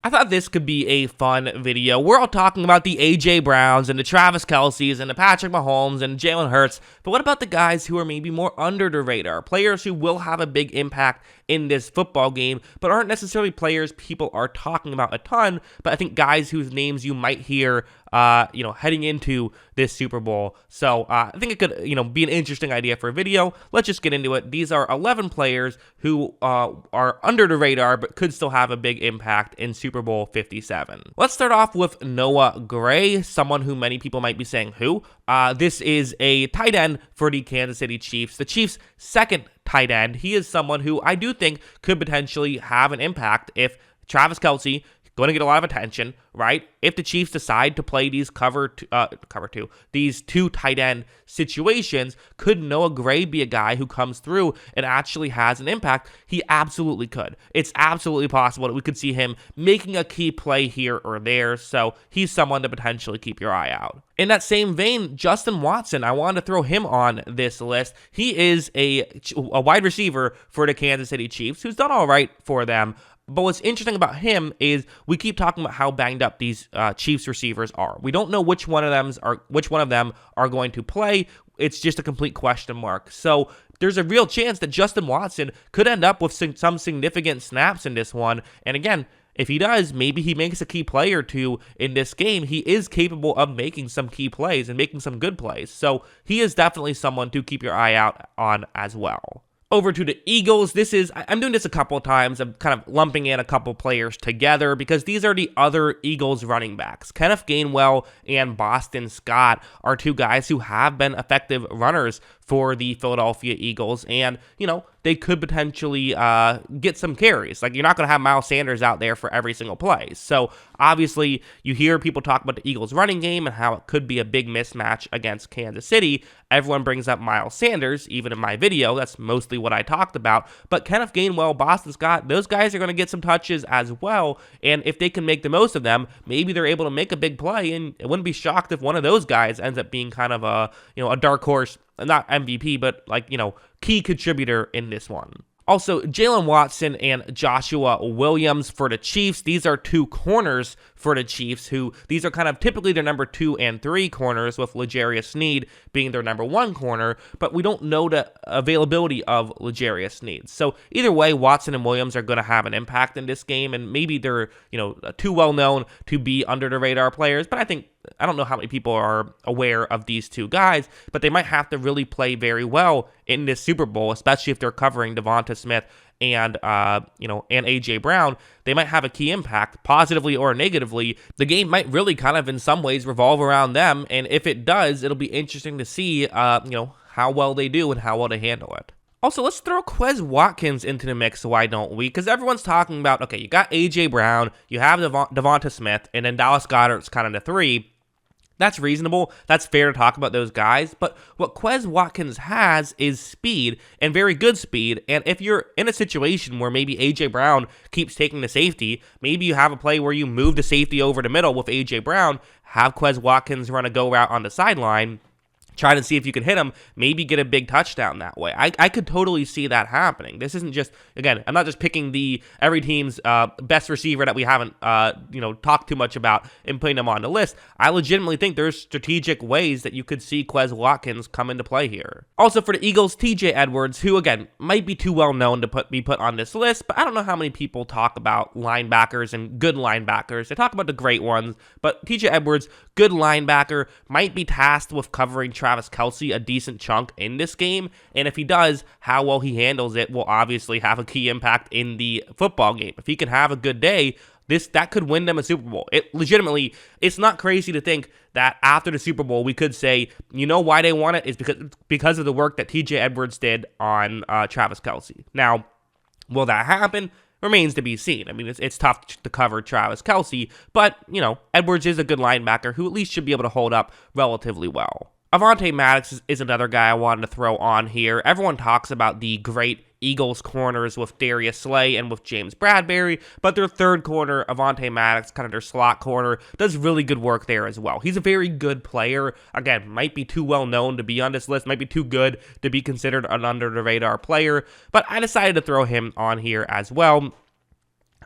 I thought this could be a fun video. We're all talking about the A.J. Browns and the Travis Kelces and the Patrick Mahomes and Jalen Hurts, but what about the guys who are maybe more under the radar? Players who will have a big impact in this football game, but aren't necessarily players people are talking about a ton, but I think guys whose names you might hear heading into this Super Bowl. So I think it could, be an interesting idea for a video. Let's just get into it. These are 11 players who are under the radar, but could still have a big impact in Super Bowl 57. Let's start off with Noah Gray, someone who many people might be saying, who? This is a tight end for the Kansas City Chiefs. The Chiefs' second tight end. He is someone who I do think could potentially have an impact if Travis Kelce, going to get a lot of attention, right? If the Chiefs decide to play these these two tight end situations, could Noah Gray be a guy who comes through and actually has an impact? He absolutely could. It's absolutely possible that we could see him making a key play here or there, so he's someone to potentially keep your eye out. In that same vein, Justin Watson, I wanted to throw him on this list. He is a wide receiver for the Kansas City Chiefs who's done all right for them. But what's interesting about him is we keep talking about how banged up these Chiefs receivers are. We don't know which one of them are going to play. It's just a complete question mark. So there's a real chance that Justin Watson could end up with some significant snaps in this one. And again, if he does, maybe he makes a key play or two in this game. He is capable of making some key plays and making some good plays. So he is definitely someone to keep your eye out on as well. Over to the Eagles. I'm doing this a couple of times. I'm kind of lumping in a couple players together because these are the other Eagles running backs. Kenneth Gainwell and Boston Scott are two guys who have been effective runners for the Philadelphia Eagles, and they could potentially get some carries. Like, you're not going to have Miles Sanders out there for every single play. So obviously you hear people talk about the Eagles running game and how it could be a big mismatch against Kansas City. Everyone brings up Miles Sanders, even in my video. That's mostly what I talked about. But Kenneth Gainwell, Boston Scott, those guys are going to get some touches as well. And if they can make the most of them, maybe they're able to make a big play. And I wouldn't be shocked if one of those guys ends up being kind of a dark horse, not MVP, but key contributor in this one. Also, Jalen Watson and Joshua Williams for the Chiefs. These are two corners for the Chiefs, these are kind of typically their number 2 and 3 corners, with L'Jarius Sneed being their number 1 corner, but we don't know the availability of L'Jarius Sneed. So either way, Watson and Williams are going to have an impact in this game, and maybe they're, too well known to be under the radar players, but I don't know how many people are aware of these two guys, but they might have to really play very well in this Super Bowl, especially if they're covering Devonta Smith and A.J. Brown. They might have a key impact, positively or negatively. The game might really kind of in some ways revolve around them, and if it does, it'll be interesting to see, how well they do and how well they handle it. Also, let's throw Quez Watkins into the mix, why don't we? Because everyone's talking about, okay, you got A.J. Brown, you have Devonta Smith, and then Dallas Goedert's kind of the 3. That's reasonable. That's fair to talk about those guys. But what Quez Watkins has is speed, and very good speed. And if you're in a situation where maybe A.J. Brown keeps taking the safety, maybe you have a play where you move the safety over the middle with A.J. Brown, have Quez Watkins run a go route on the sideline, try to see if you can hit him, maybe get a big touchdown that way. I could totally see that happening. This isn't just, again, I'm not just picking every team's best receiver that we haven't, talked too much about and putting them on the list. I legitimately think there's strategic ways that you could see Quez Watkins come into play here. Also for the Eagles, TJ Edwards, who, again, might be too well known to be put on this list, but I don't know how many people talk about linebackers and good linebackers. They talk about the great ones, but TJ Edwards, good linebacker, might be tasked with covering Travis Kelce a decent chunk in this game, and if he does, how well he handles it will obviously have a key impact in the football game. If he can have a good day, that could win them a Super Bowl. It's not crazy to think that after the Super Bowl we could say, why they won it is because of the work that TJ Edwards did on Travis Kelce. Now, will that happen? Remains to be seen. I mean, it's tough to cover Travis Kelce, but, Edwards is a good linebacker who at least should be able to hold up relatively well. Avonte Maddox is another guy I wanted to throw on here. Everyone talks about the great Eagles corners with Darius Slay and with James Bradbury, but their third corner, Avonte Maddox, kind of their slot corner, does really good work there as well. He's a very good player. Again, might be too well known to be on this list, might be too good to be considered an under-the-radar player, but I decided to throw him on here as well.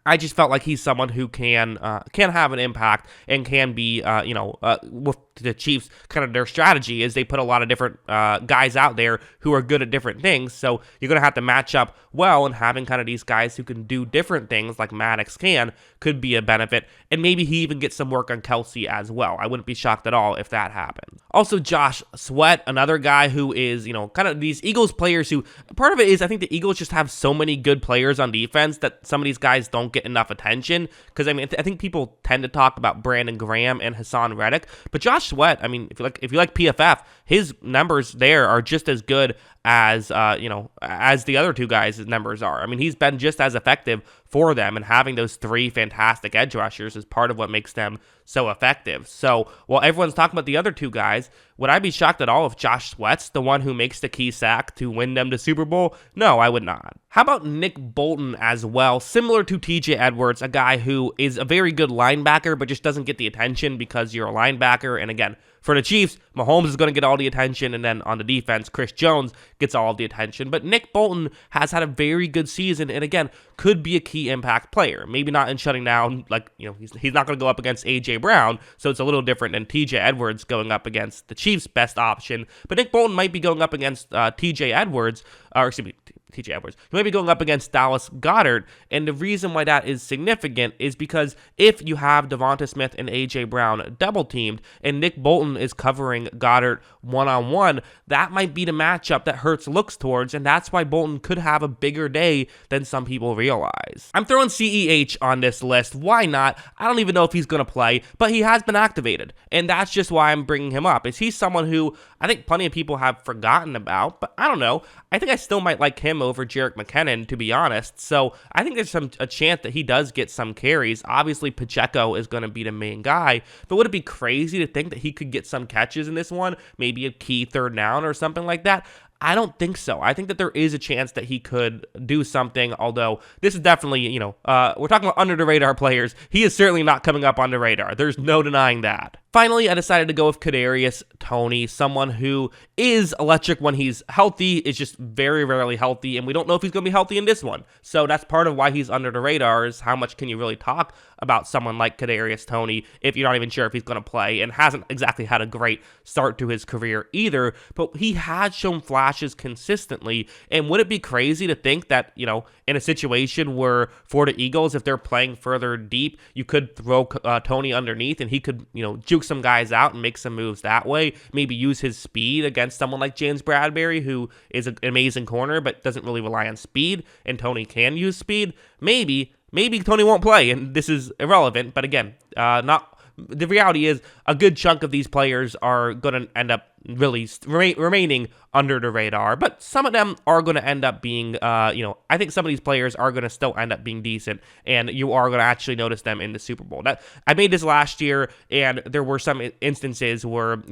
I just felt like he's someone who can have an impact and can be, with the Chiefs, kind of their strategy is they put a lot of different guys out there who are good at different things. So you're going to have to match up well, and having kind of these guys who can do different things like Maddox can could be a benefit. And maybe he even gets some work on Kelsey as well. I wouldn't be shocked at all if that happened. Also, Josh Sweat, another guy who is, kind of these Eagles players who, part of it is I think the Eagles just have so many good players on defense that some of these guys don't get enough attention. Because, I think people tend to talk about Brandon Graham and Hassan Reddick. But Josh Sweat, if you like PFF, his numbers there are just as good as the other two guys' numbers are. He's been just as effective for them, and having those three fantastic edge rushers is part of what makes them so effective. So while everyone's talking about the other two guys, would I be shocked at all if Josh Sweat's the one who makes the key sack to win them the Super Bowl? No, I would not. How about Nick Bolton as well? Similar to TJ Edwards, a guy who is a very good linebacker, but just doesn't get the attention because you're a linebacker. And again, for the Chiefs, Mahomes is going to get all the attention, and then on the defense, Chris Jones gets all of the attention. But Nick Bolton has had a very good season, and again, could be a key impact player. Maybe not in shutting down, he's not going to go up against A.J. Brown, so it's a little different than T.J. Edwards going up against the Chiefs' best option. But Nick Bolton might be going up against T.J. Edwards, TJ Edwards. He might be going up against Dallas Goedert, and the reason why that is significant is because if you have Devonta Smith and A.J. Brown double-teamed, and Nick Bolton is covering Goedert one-on-one, that might be the matchup that Hurts looks towards, and that's why Bolton could have a bigger day than some people realize. I'm throwing CEH on this list. Why not? I don't even know if he's going to play, but he has been activated, and that's just why I'm bringing him up. Is he someone who I think plenty of people have forgotten about, but I don't know. I think I still might like him over Jerick McKinnon, to be honest. So I think there's a chance that he does get some carries. Obviously, Pacheco is going to be the main guy, but would it be crazy to think that he could get some catches in this one? Maybe a key third down or something like that? I don't think so. I think that there is a chance that he could do something, although this is definitely, we're talking about under-the-radar players. He is certainly not coming up on the radar. There's no denying that. Finally, I decided to go with Kadarius Toney, someone who is electric when he's healthy, is just very rarely healthy, and we don't know if he's going to be healthy in this one. So that's part of why he's under the radar, is how much can you really talk about someone like Kadarius Toney if you're not even sure if he's going to play, and hasn't exactly had a great start to his career either, but he has shown flashes consistently. And would it be crazy to think that, in a situation where for the Eagles, if they're playing further deep, you could throw Toney underneath and he could, juke some guys out and make some moves that way, maybe use his speed against someone like James Bradbury, who is an amazing corner but doesn't really rely on speed, and Toney can use speed. Maybe Toney won't play, and this is irrelevant, but again, the reality is a good chunk of these players are going to end up really remaining under the radar, but some of them are going to end up being, I think some of these players are going to still end up being decent, and you are going to actually notice them in the Super Bowl. I made this last year, and there were some instances where,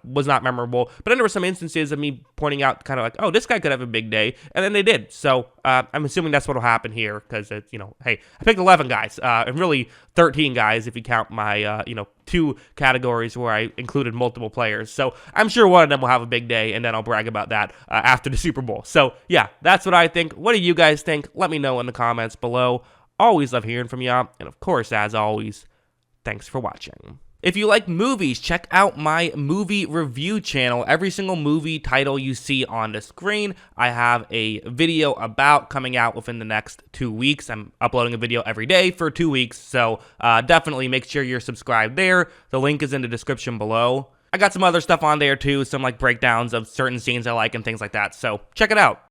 was not memorable, but then there were some instances of me pointing out kind of like, oh, this guy could have a big day, and then they did. So I'm assuming that's what will happen here, because it's, hey, I picked 11 guys, and really 13 guys if you count my, two categories where I included multiple players. So I'm sure one of them will have a big day, and then I'll brag about that after the Super Bowl. So yeah, that's what I think. What do you guys think? Let me know in the comments below. Always love hearing from y'all, and of course, as always, thanks for watching. If you like movies, check out my movie review channel. Every single movie title you see on the screen, I have a video about coming out within the next 2 weeks. I'm uploading a video every day for 2 weeks, so definitely make sure you're subscribed there. The link is in the description below. I got some other stuff on there too, some breakdowns of certain scenes I like and things like that, so check it out.